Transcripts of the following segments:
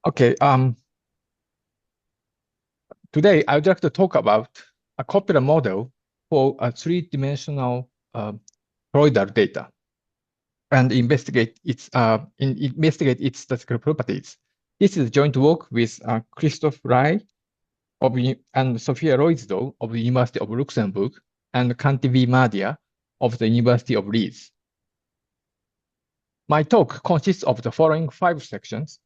Okay, today I would like to talk about a copula model for a three-dimensional toroidal data and investigate its statistical properties. This is joint work with Christophe Rai and Sophia Roisdo of the University of Luxembourg and Kanti V. Madia of the University of Leeds. My talk consists of the following 5 sections.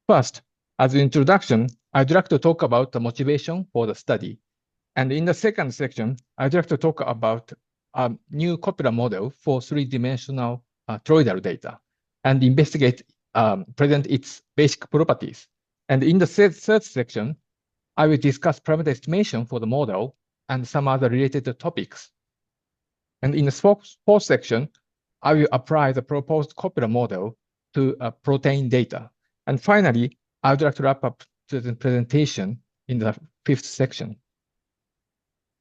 First, as an introduction, I'd like to talk about the motivation for the study. And in the second section, I'd like to talk about a new copula model for three-dimensional toroidal data and present its basic properties. And in the third section, I will discuss parameter estimation for the model and some other related topics. And in the fourth section, I will apply the proposed copula model to protein data. And finally, I would like to wrap up the presentation in the 5th section.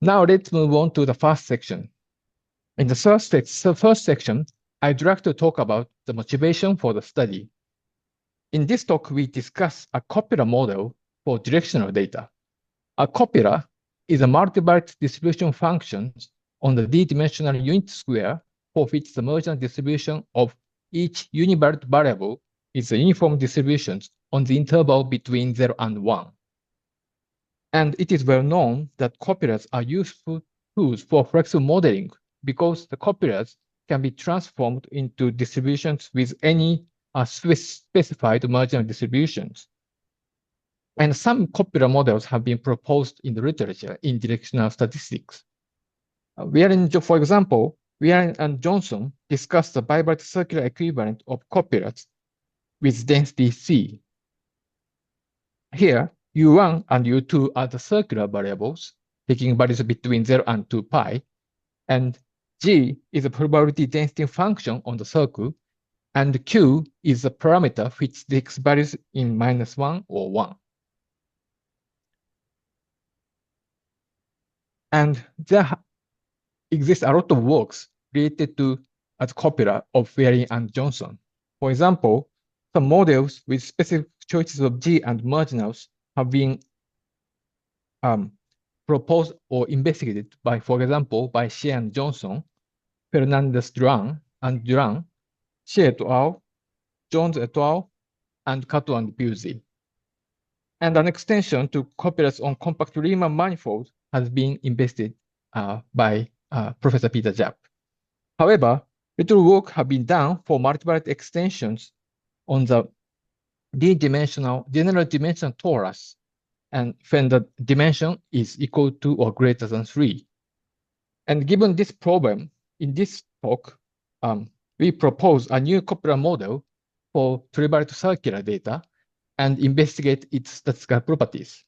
Now let's move on to the first section. In the first section, I'd like to talk about the motivation for the study. In this talk, we discuss a copula model for directional data. A copula is a multivariate distribution function on the d-dimensional unit square for which the marginal distribution of each univariate variable is a uniform distribution on the interval between 0 and 1. And it is well known that copulas are useful tools for flexible modeling because the copulas can be transformed into distributions with any specified marginal distributions. And some copula models have been proposed in the literature in directional statistics. For example, Wearing and Johnson discussed the bivariate circular equivalent of copulas with density C. Here, U1 and U2 are the circular variables, taking values between 0 and 2 pi, and G is a probability density function on the circle, and Q is a parameter which takes values in -1 or 1. And there exists a lot of works related to a copula of Wearing and Johnson. For example, some models with specific choices of G and marginals have been proposed or investigated by, for example, by Shea and Johnson, Fernandez-Duran and Duran, Shea et al., Jones et al., and Kato and Busey. And an extension to copulas on compact Riemann manifold has been investigated by Professor Peter Japp. However, little work has been done for multivariate extensions on the d-dimensional general dimension torus, and when the dimension is equal to or greater than 3. And given this problem, in this talk, we propose a new copula model for trivariate circular data and investigate its statistical properties.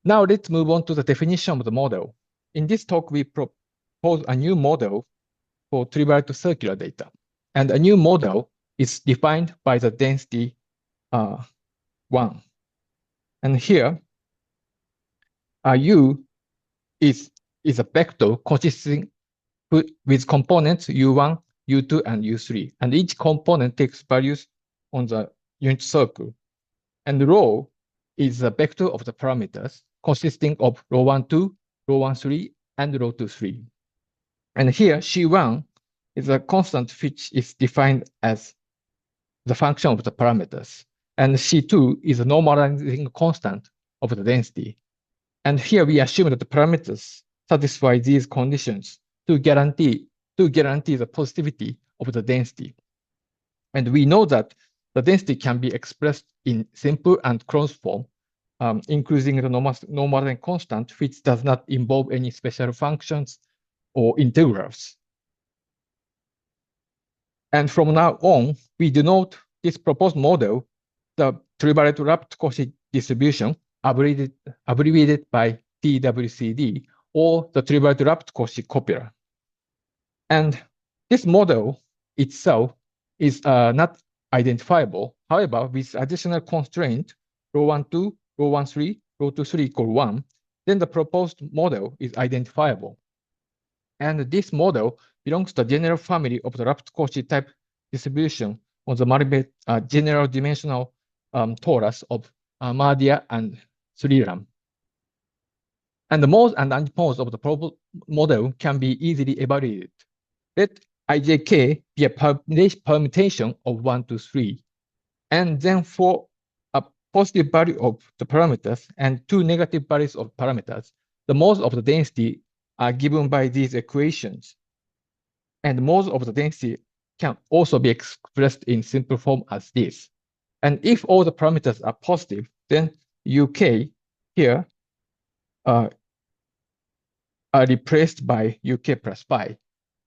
Now let's move on to the definition of the model. In this talk, we propose a new model for trivariate circular data. And a new model is defined by the density 1. And here, U is a vector consisting with components U1, U2, and U3. And each component takes values on the unit circle. And rho is a vector of the parameters consisting of ρ12, ρ13, and ρ23. And here, C1 is a constant which is defined as the function of the parameters. And C2 is a normalizing constant of the density. And here we assume that the parameters satisfy these conditions to guarantee the positivity of the density. And we know that the density can be expressed in simple and closed form, including the normalizing constant, which does not involve any special functions or integrals. And from now on, we denote this proposed model the trivariate wrapped Cauchy distribution, abbreviated by TWCD, or the trivariate wrapped Cauchy copula. And this model itself is not identifiable. However, with additional constraint, ρ12, ρ13, ρ23 equal 1, then the proposed model is identifiable. And this model belongs to the general family of the wrapped Cauchy type distribution on the general dimensional torus of Madhya and Sriram. And the modes and antimodes of the proposed model can be easily evaluated. Let ijk be a permutation of 1 to 3. And then for a positive value of the parameters and 2 negative values of parameters, the modes of the density are given by these equations. And modes of the density can also be expressed in simple form as this. And if all the parameters are positive, then UK here are replaced by UK plus pi.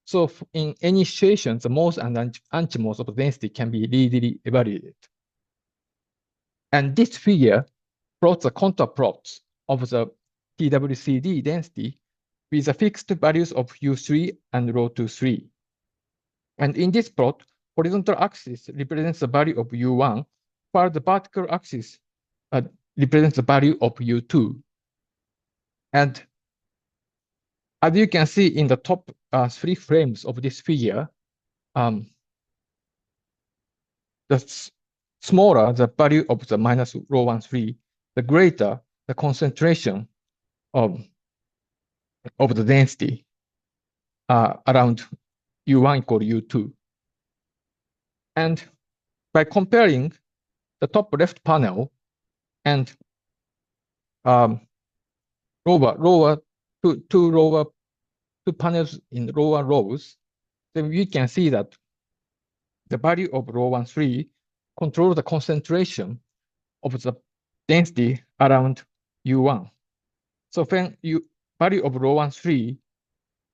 So in any situation, the modes and antimodes of the density can be easily evaluated. And this figure plots the contour plots of the TWCD density with the fixed values of U3 and rho 23. And in this plot, horizontal axis represents the value of U1, while the vertical axis represents the value of U2. And as you can see in the top 3 frames of this figure, the smaller the value of the minus rho 13, the greater the concentration of the density around U1 equal U2. And by comparing the top left panel and two panels in lower rows, then we can see that the value of rho 13 controls the concentration of the density around U1. So when value of rho 13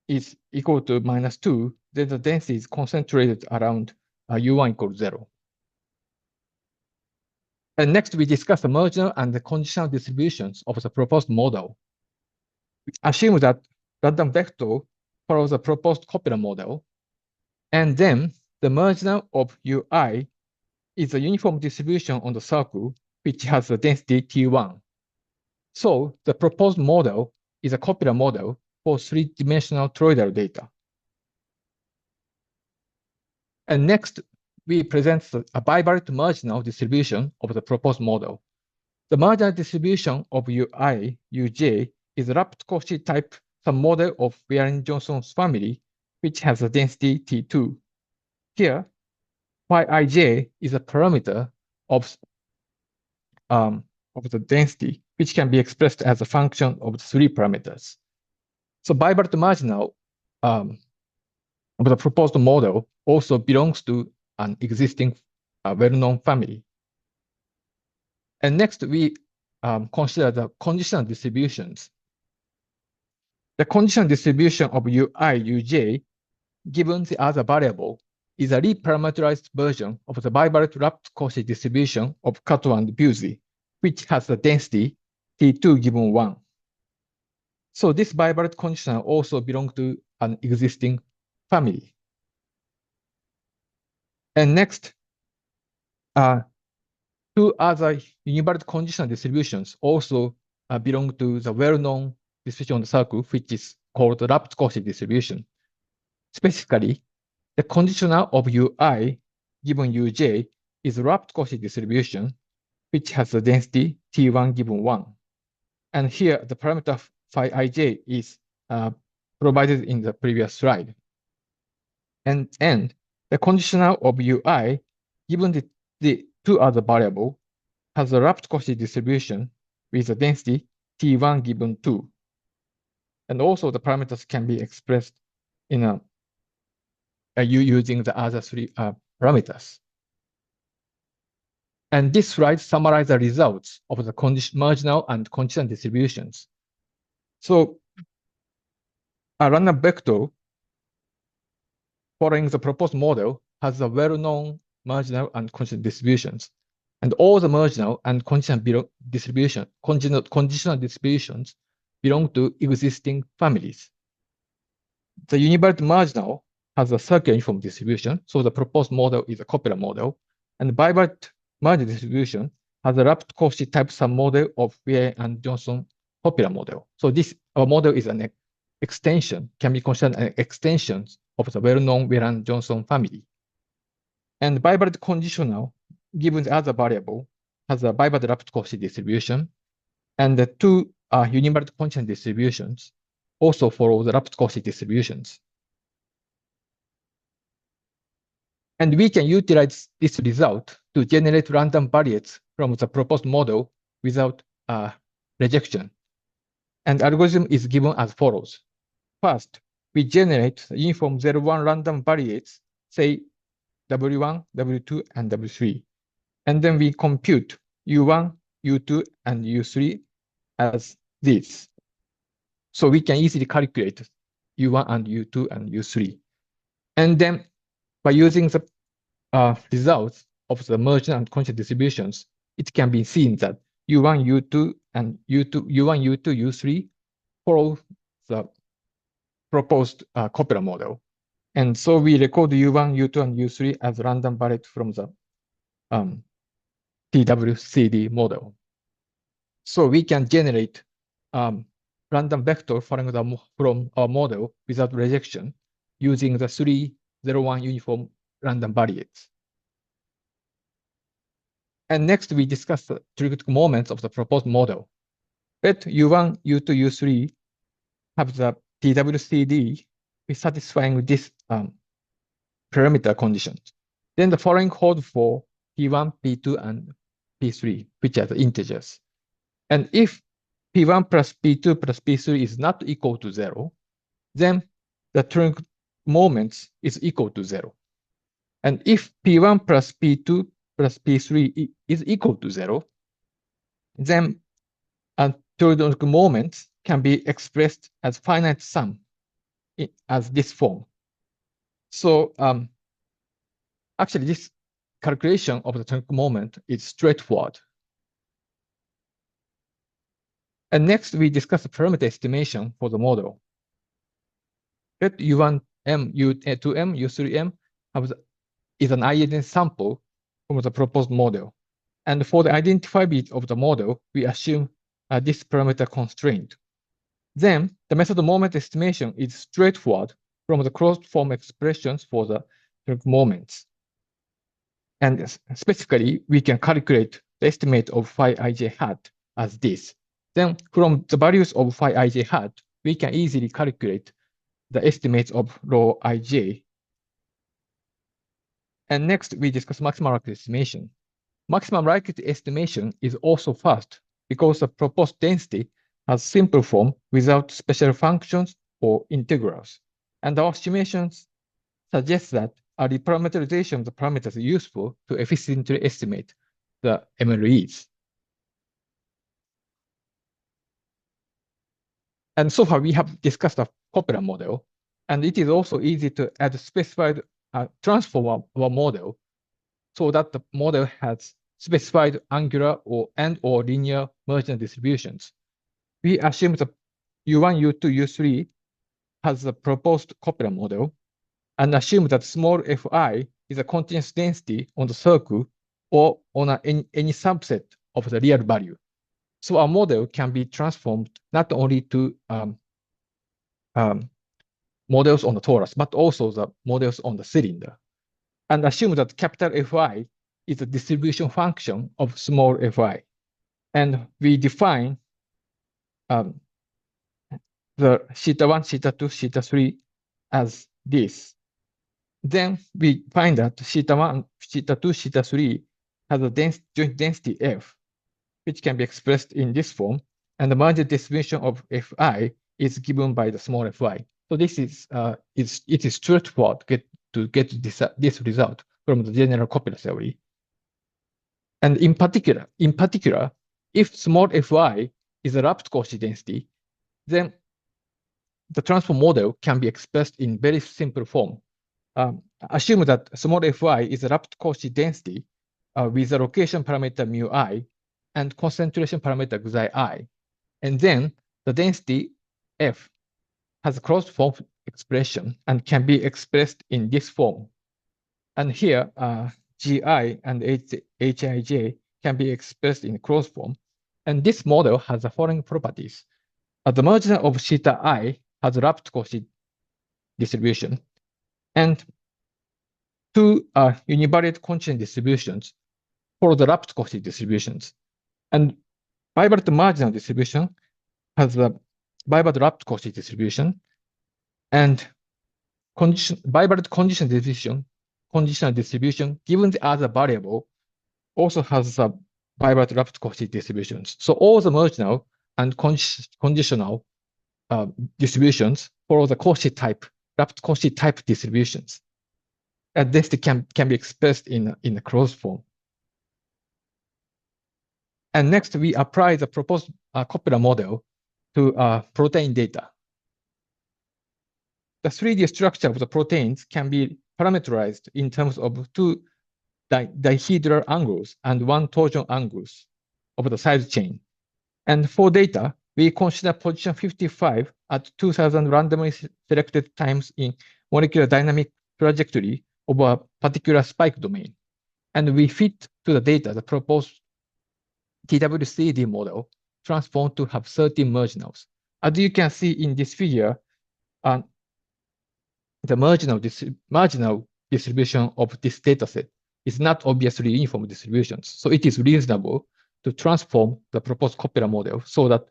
is equal to -2, then the density is concentrated around U1 equals 0. And next, we discuss the marginal and the conditional distributions of the proposed model. We assume that random vector follows the proposed copula model, and then the marginal of Ui is a uniform distribution on the circle, which has the density T1. So the proposed model is a copula model for 3-dimensional toroidal data. And next, we present a bivariate marginal distribution of the proposed model. The marginal distribution of Ui, Uj is a rapid Cauchy type submodel of Whelan-Johnson's family, which has a density T2. Here, Yij is a parameter of the density, which can be expressed as a function of the 3 parameters. So bivariate marginal of the proposed model also belongs to an existing well-known family. And next, we consider the conditional distributions. The conditional distribution of Ui, Uj, given the other variable, is a reparameterized version of the bivariate rapid Cauchy distribution of Kato and Busey, which has the density T2 given 1. So this bivariate conditional also belongs to an existing family. And next, 2 other univariate conditional distributions also belong to the well-known distribution on the circle, which is called the rapid Cauchy distribution. Specifically, the conditional of Ui given Uj is a rapid Cauchy distribution, which has the density T1 given 1. And here, the parameter phi ij is provided in the previous slide. And the conditional of Ui, given the 2 other variables, has a rapid Cauchy distribution with a density T1 given 2. And also the parameters can be expressed in using the other 3 parameters. And this slide summarizes the results of the marginal and conditional distributions. So a random vector following the proposed model has a well-known marginal and conditional distributions. And all the marginal and conditional distributions belong to existing families. The univariate marginal has a circular uniform distribution, so the proposed model is a copula model. And the bivariate marginal distribution has a rapid Cauchy type submodel of Whelan-Johnson copula model. So this model is an extension, can be considered an extension of the well-known Whelan-Johnson family. And bivariate conditional, given the other variable, has a bivariate rapt Cauchy distribution, and the two univariate constant distributions also follow the rapt Cauchy distributions. And we can utilize this result to generate random variates from the proposed model without rejection. And the algorithm is given as follows. First, we generate the uniform 0-1 random variates, say W1, W2, and W3. And then we compute U1, U2, and U3 as these. So we can easily calculate U1 and U2 and U3. And then by using the results of the merged and constant distributions, it can be seen that U1, U2, and U1, U2, U3 follow the proposed copula model. And so we record U1, U2, and U3 as random variate from the TWCD model. So we can generate random vector from our model without rejection using the 3-0-1 uniform random variates. And next, we discuss the theoretic moments of the proposed model. Let U1, U2, U3 have the TWCD be satisfying with this parameter conditions. Then the following holds for P1, P2, and P3, which are the integers. And if P1 plus P2 plus P3 is not equal to 0, then the theoretic moments is equal to 0. And if P1 plus P2 plus P3 is equal to 0, then theoretic moments can be expressed as finite sum as this form. So actually, this calculation of the theoretic moment is straightforward. And next, we discuss the parameter estimation for the model. Let U1M, U2M, U3M is an identity sample from the proposed model. And for the identifiability of the model, we assume this parameter constraint. Then the method of moment estimation is straightforward from the closed form expressions for the moments. And specifically, we can calculate the estimate of phi ij hat as this. Then from the values of phi ij hat, we can easily calculate the estimates of rho ij. And next, we discuss maximum likelihood estimation. Maximum likelihood estimation is also fast because the proposed density has simple form without special functions or integrals. And our estimations suggest that a reparameterization of the parameters is useful to efficiently estimate the MLEs. And so far, we have discussed the copula model, and it is also easy to add specified transform of a model so that the model has specified angular or linear merged distributions. We assume that U1, U2, U3 has the proposed copula model and assume that small fi is a continuous density on the circle or on any subset of the real value. So our model can be transformed not only to models on the torus, but also the models on the cylinder. And assume that capital Fi is a distribution function of small fi. And we define the theta 1, theta 2, theta 3 as this. Then we find that theta 1, theta 2, theta 3 has a joint density F, which can be expressed in this form. And the marginal distribution of Fi is given by the small fi. So this is it is straightforward to get this result from the general copula theory. And in particular, if small fi is a rapt Cauchy density, then the transform model can be expressed in very simple form. Assume that small fi is a rapt Cauchy density with a location parameter mu I and concentration parameter xi I. And then the density F has a closed form expression and can be expressed in this form. And here, Gi and Hij can be expressed in closed form. And this model has the following properties. The margin of theta I has a rapt Cauchy distribution. And two univariate constant distributions for the rapt Cauchy distributions. And bivalent marginal distribution has a bivalent rapt Cauchy distribution, and bivalent conditional distribution given the other variable also has a bivalent rapt Cauchy distributions. So all the marginal and conditional distributions follow the Cauchy type, rapt Cauchy type distributions. And this can be expressed in a closed form. And next, we apply the proposed copula model to protein data. The 3D structure of the proteins can be parameterized in terms of two dihedral angles and one torsion angles of the side chain. And for data, we consider position 55 at 2000 randomly selected times in molecular dynamic trajectory of a particular spike domain. And we fit to the data the proposed TWCD model transformed to have 13 marginals. As you can see in this figure, the marginal distribution of this dataset is not obviously uniform distributions. So it is reasonable to transform the proposed copula model so that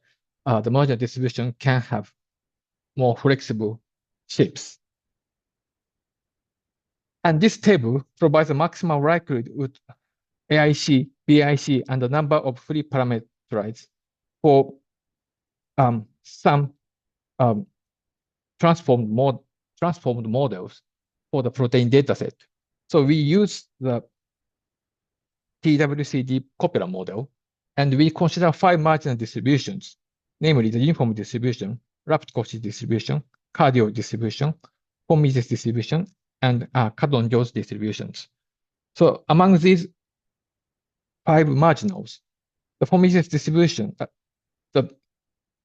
the marginal distribution can have more flexible shapes. And this table provides a maximal likelihood AIC, BIC, and the number of free parameterized for some transformed models for the protein dataset. So we use the TWCD copula model, and we consider 5 marginal distributions, namely the uniform distribution, rapt Cauchy distribution, cardio distribution, homogeneous distribution, and Cadon-Jones distributions. So among these 5 marginals, the homogeneous distribution, the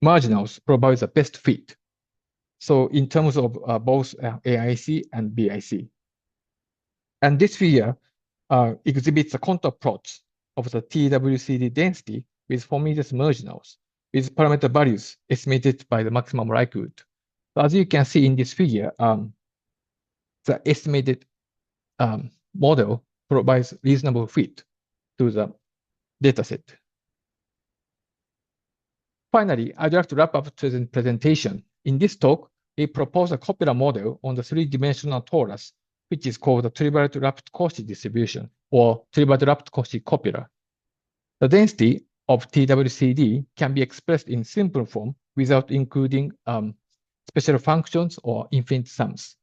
marginals provide the best fit. So in terms of both AIC and BIC. And this figure exhibits the contour plots of the TWCD density with homogeneous marginals with parameter values estimated by the maximum likelihood. So as you can see in this figure, the estimated model provides reasonable fit to the dataset. Finally, I'd like to wrap up today's presentation. In this talk, we propose a copula model on the 3-dimensional torus, which is called the trivariate rapt Cauchy distribution, or trivariate rapt Cauchy copula. The density of TWCD can be expressed in simple form without including special functions or infinite sums.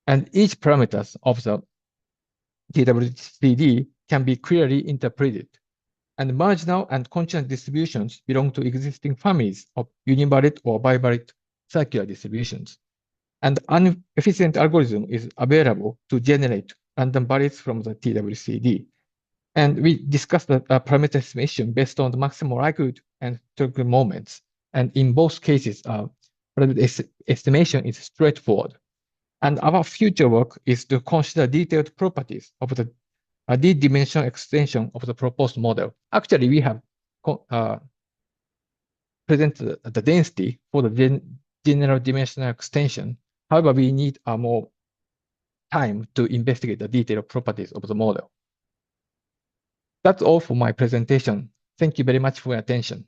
And each parameters of the TWCD can be clearly interpreted. And marginal and constant distributions belong to existing families of univariate or bivariate circular distributions. And an efficient algorithm is available to generate random variates from the TWCD. And we discussed the parameter estimation based on the maximum likelihood and trivial moments. And in both cases, parameter estimation is straightforward. And our future work is to consider detailed properties of the d-dimensional extension of the proposed model. Actually, we have presented the density for the general dimensional extension. However, we need more time to investigate the detailed properties of the model. That's all for my presentation. Thank you very much for your attention.